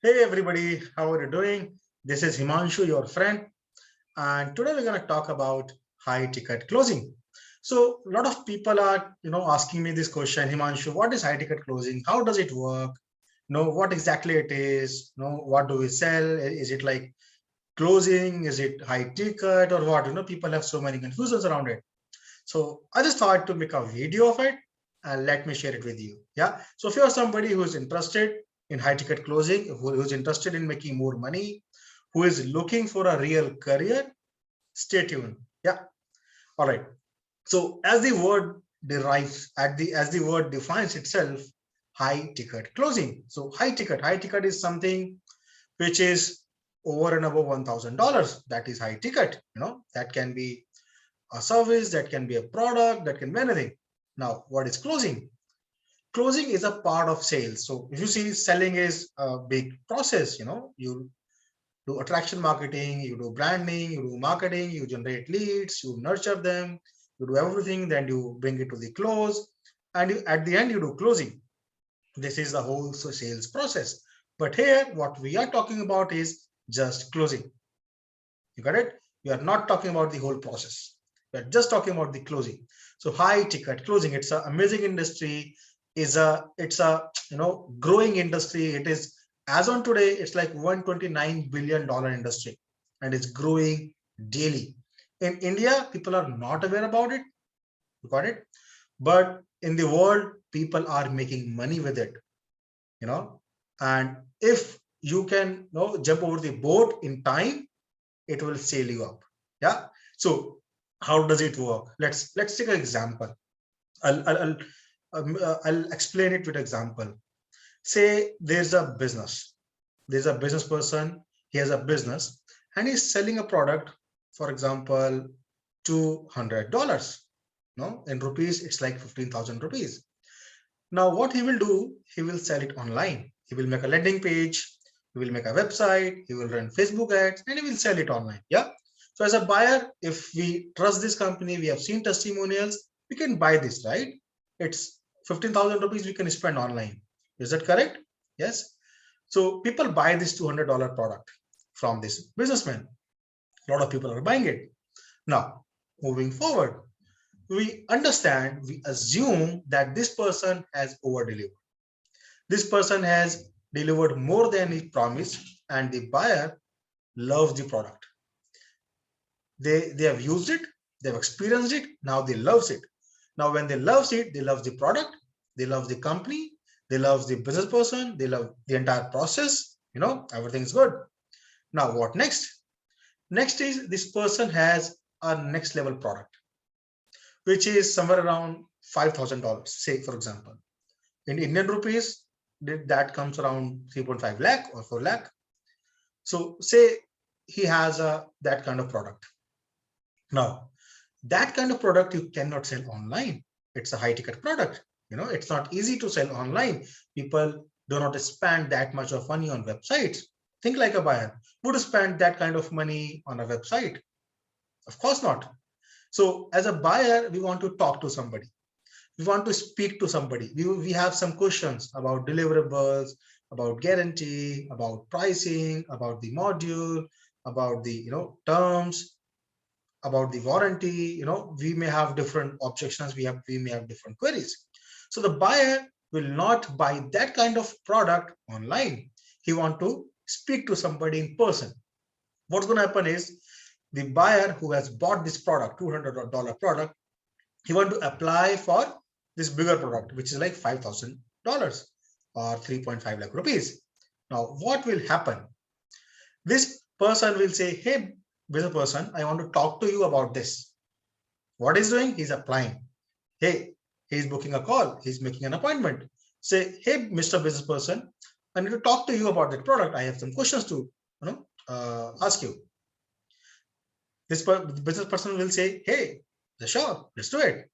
Hey everybody, how are you doing? This is Himanshu, your friend, and today we're going to talk about high ticket closing. So a lot of people are, asking me this question, Himanshu, what is high ticket closing? How does it work? What exactly it is? What do we sell? Is it like closing? Is it high ticket or what? People have so many confusions around it. So I just thought to make a video of it and let me share it with you. Yeah. So if you're somebody who's interested in high ticket closing, who's interested in making more money, who is looking for a real career, stay tuned. Yeah. All right. So as the word derives as the word defines itself, high ticket closing. So high ticket is something which is over and above $1,000. That is high ticket. That can be a service, that can be a product, that can be anything. Now, what is closing? Closing is a part of sales. So if you see, selling is a big process. You do attraction marketing, you do branding, you do marketing, you generate leads, you nurture them, you do everything, then you bring it to the close, and at the end you do closing. This is the whole sales process. But here, what we are talking about is just closing. You got it? We are not talking about the whole process. We are just talking about the closing. So high ticket closing, it's an amazing industry. It's a growing industry. It is, as on today, it's like $129 billion industry, and it's growing daily. In India, people are not aware about it. You got it? But in the world, people are making money with it. You know, and if you can jump over the boat in time, it will sail you up. Yeah. So how does it work? Let's take an example. I'll explain it with example. Say there's a business person. He has a business and he's selling a product, for example, $200. No, in rupees it's like 15,000 rupees. Now what he will do, he will sell it online. He will make a landing page, he will make a website, he will run Facebook ads, and he will sell it online. Yeah. So as a buyer, if we trust this company, we have seen testimonials, we can buy this, right? It's 15,000 rupees we can spend online. Is that correct? Yes. So people buy this $200 product from this businessman. A lot of people are buying it. Now, moving forward, we assume that this person has over delivered. This person has delivered more than he promised, and the buyer loves the product. They have used it, they've experienced it, now they loves it. Now when they loves it, they love the product, they love the company, they love the business person, they love the entire process. Everything's good. Now what next? Next is this person has a next level product, which is somewhere around $5,000, say for example. In Indian rupees, that comes around 3.5 lakh or 4 lakh. So say he has that kind of product. Now, that kind of product you cannot sell online. It's a high ticket product. It's not easy to sell online. People do not spend that much of money on websites. Think like a buyer. Would spend that kind of money on a website? Of course not. So as a buyer, we want to talk to somebody. We want to speak to somebody. We have some questions about deliverables, about guarantee, about pricing, about the module, about the terms, about the warranty. We may have different objections, we may have different queries. So the buyer will not buy that kind of product online. He want to speak to somebody in person. What's going to happen is the buyer who has bought this product, $200 product, he want to apply for this bigger product, which is like $5,000 or 3.5 lakh rupees. Now, what will happen? This person will say, hey, business person, I want to talk to you about this. What he's doing? He's applying. Hey, he's booking a call. He's making an appointment. Say, hey, Mr. Business Person, I need to talk to you about that product. I have some questions to ask you. This business person will say, hey, sure, let's do it.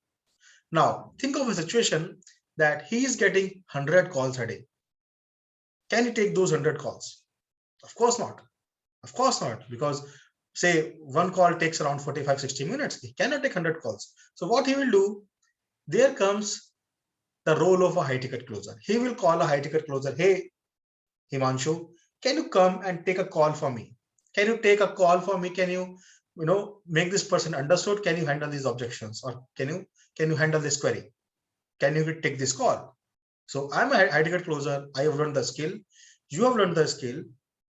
Now, think of a situation that he is getting 100 calls a day. Can he take those 100 calls? Of course not. Of course not, because say one call takes around 45, 60 minutes. He cannot take 100 calls. So what he will do, there comes the role of a high ticket closer. He will call a high ticket closer. Hey, Himanshu, can you come and take a call for me? Can you take a call for me? Can you, make this person understood? Can you handle these objections, or can you handle this query? Can you take this call? So I'm a high ticket closer. I have learned the skill. You have learned the skill.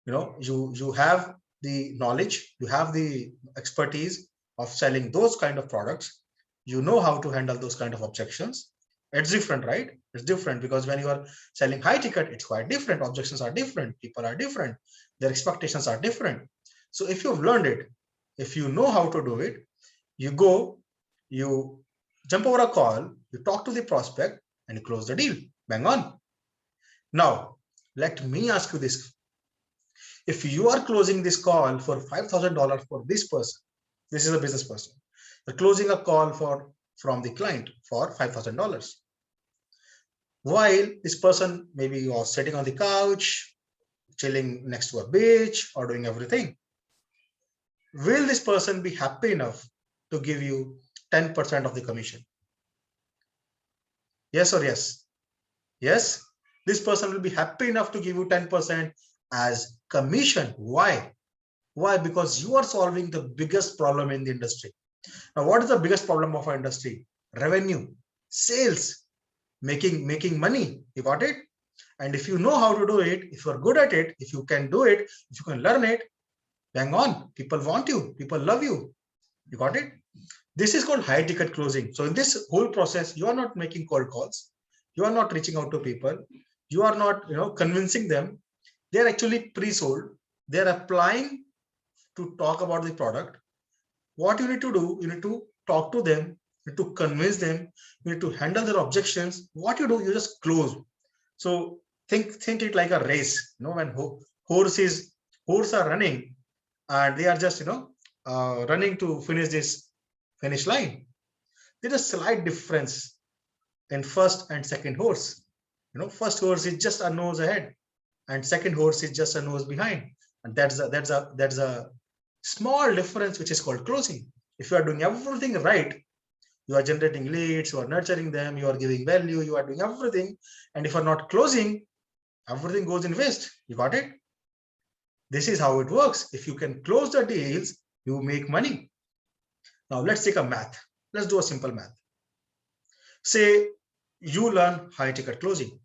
You have the knowledge. You have the expertise of selling those kind of products. You know how to handle those kind of objections. It's different, right? It's different because when you are selling high ticket, it's quite different. Objections are different. People are different. Their expectations are different. So if you've learned it, if you know how to do it, you go, you jump over a call, you talk to the prospect, and you close the deal. Bang on. Now, let me ask you this. If you are closing this call for $5,000 for this person, this is a business person, you're closing a call from the client for $5,000. While this person maybe was sitting on the couch, chilling next to a beach, or doing everything, will this person be happy enough to give you 10% of the commission? Yes or yes? Yes, this person will be happy enough to give you 10% as commission. Why? Why? Because you are solving the biggest problem in the industry. Now, what is the biggest problem of our industry? Revenue, sales, making money. You got it? And if you know how to do it, if you're good at it, if you can do it, if you can learn it, bang on. People want you. People love you. You got it? This is called high ticket closing. So in this whole process, you are not making cold calls. You are not reaching out to people. You are not, convincing them. They're actually pre-sold. They're applying to talk about the product. What you need to do, you need to talk to them, you need to convince them, you need to handle their objections. What you do, you just close. So think it like a race. When horses are running and they are just running to finish this finish line. There's a slight difference in first and second horse. First horse is just a nose ahead, and second horse is just a nose behind, and that's a small difference, which is called closing. If you are doing everything right, you are generating leads, you are nurturing them, you are giving value, you are doing everything, and if you are not closing, everything goes in waste. You got it? This is how it works. If you can close the deals, you make money. Now let's take a math. Let's do a simple math. Say you learn high ticket closing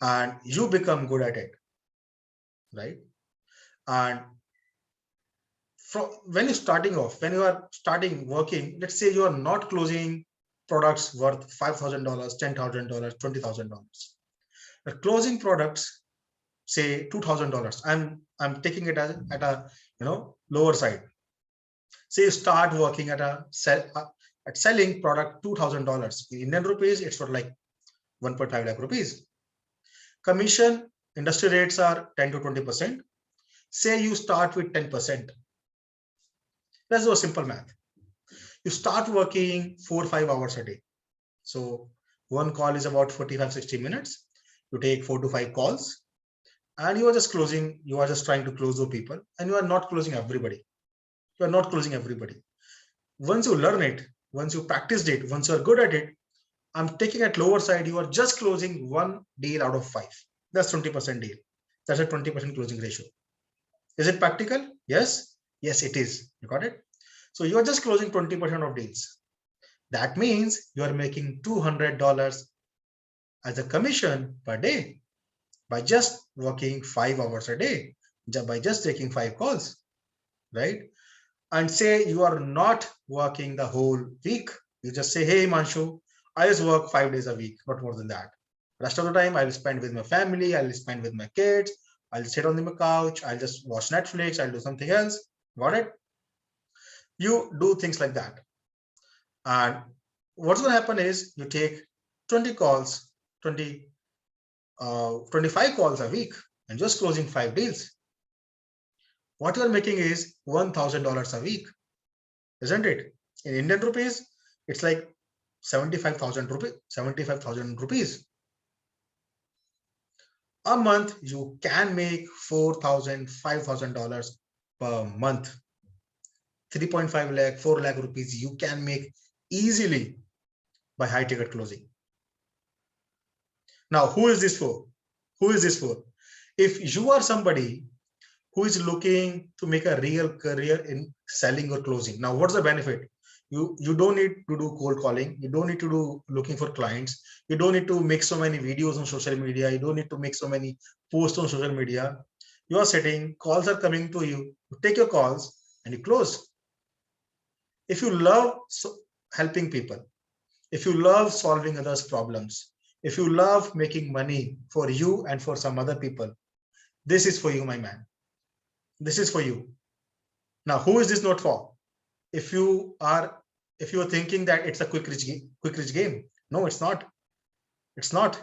and you become good at it, right? And when you're starting off, when you are starting working, let's say you are not closing products worth $5,000, $10,000, $20,000. You're closing products, say $2,000. I'm taking it as at a lower side. Say you start working at selling product $2,000 in Indian rupees. It's for like 1.5 lakh rupees. Commission industry rates are 10 to 20%. Say you start with 10%. Let's do a simple math. You start working 4 or 5 hours a day. So one call is about 45-60 minutes. You take 4 to 5 calls, and you are just closing. You are just trying to close those people, and you are not closing everybody. You are not closing everybody. Once you learn it, once you practiced it, once you are good at it, I'm taking at lower side. You are just closing 1 deal out of 5. That's 20% deal. That's a 20% closing ratio. Is it practical? Yes. Yes, it is. You got it? So you are just closing 20% of deals. That means you are making $200 as a commission per day by just working 5 hours a day, by just taking 5 calls, right? And say you are not working the whole week. You just say, hey, Manshu, I just work 5 days a week, not more than that. Rest of the time, I'll spend with my family, I'll spend with my kids, I'll sit on the couch, I'll just watch Netflix, I'll do something else. Got it? You do things like that. And what's going to happen is you take 20 calls, 25 calls a week, and just closing 5 deals. What you're making is $1,000 a week, isn't it? In Indian rupees, it's like 75,000 rupees. 75,000 rupees. A month, you can make $4,000, $5,000 per month. 3.5 lakh, 4 lakh rupees you can make easily by high ticket closing. Now, who is this for? Who is this for? If you are somebody who is looking to make a real career in selling or closing, now what's the benefit? You don't need to do cold calling. You don't need to do looking for clients. You don't need to make so many videos on social media. You don't need to make so many posts on social media. You are sitting, calls are coming to you. You take your calls and you close. If you love helping people, if you love solving others' problems, if you love making money for you and for some other people, this is for you, my man. This is for you. Now, who is this not for? If you are thinking that it's a quick rich game, no, it's not. It's not.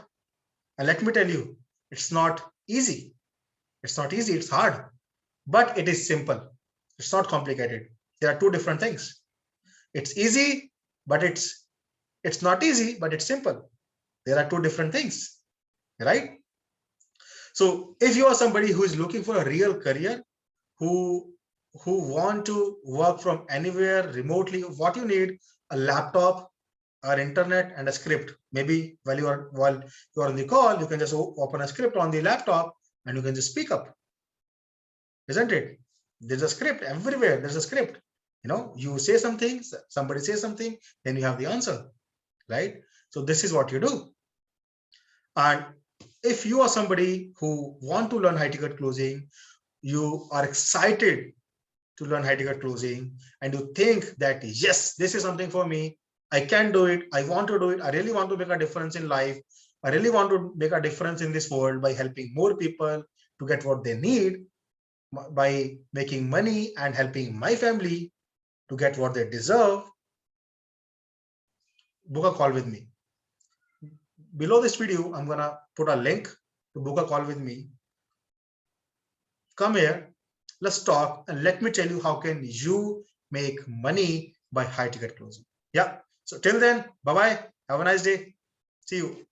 And let me tell you, it's not easy. It's not easy. It's hard, but it is simple. It's not complicated. There are two different things. It's easy, but it's not easy, but it's simple. There are two different things, right? So if you are somebody who is looking for a real career, who want to work from anywhere remotely, what you need, a laptop or internet and a script. Maybe while you are on the call, you can just open a script on the laptop and you can just speak up, isn't it? There's a script everywhere. There's a script. You say something, somebody says something, then you have the answer, right? So this is what you do. And if you are somebody who want to learn high ticket closing, you are excited to learn high ticket closing, and you think that, yes, this is something for me. I can do it. I want to do it. I really want to make a difference in life. I really want to make a difference in this world by helping more people to get what they need, by making money and helping my family to get what they deserve. Book a call with me. Below this video, I'm going to put a link to book a call with me. Come here, let's talk, and let me tell you how can you make money by high ticket closing. Yeah. So till then, bye-bye. Have a nice day. See you.